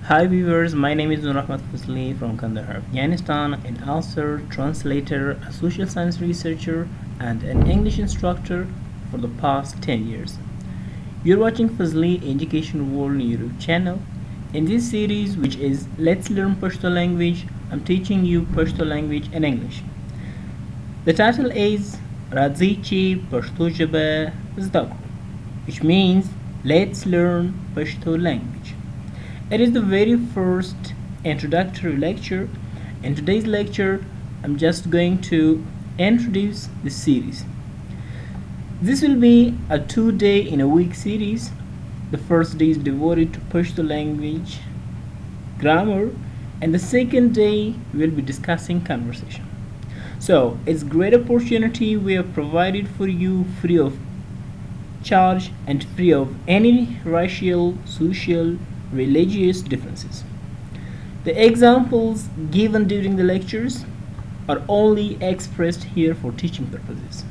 Hi viewers, my name is Fazli from Kandahar, Afghanistan, an author, translator, a social science researcher, and an English instructor for the past 10 years. You're watching Fazli Education World YouTube channel. In this series, which is Let's Learn Pashto Language, I'm teaching you Pashto language in English. The title is Radzichi Pashto Jaba Zdakru, which means Let's Learn Pashto Language. It is the very first introductory lecture. In today's lecture, I'm just going to introduce the series. This will be a 2-day in a week series. The first day is devoted to Pashto language grammar, and the second day we'll be discussing conversation. So it's great opportunity we have provided for you free of charge and free of any racial, social, religious differences. The examples given during the lectures are only expressed here for teaching purposes.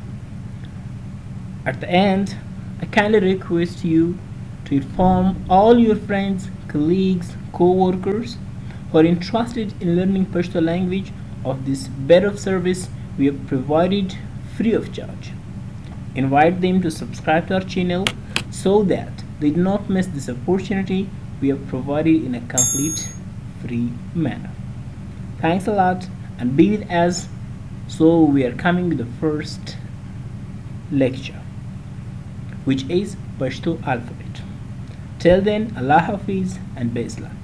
At the end, I kindly request you to inform all your friends, colleagues, co-workers who are interested in learning Pashto language of this bed of service we have provided free of charge. Invite them to subscribe to our channel so that they do not miss this opportunity we have provided in a complete free manner. Thanks a lot and be with us. So we are coming to the first lecture, which is Pashto alphabet. Till then, Allah Hafiz and Bismillah.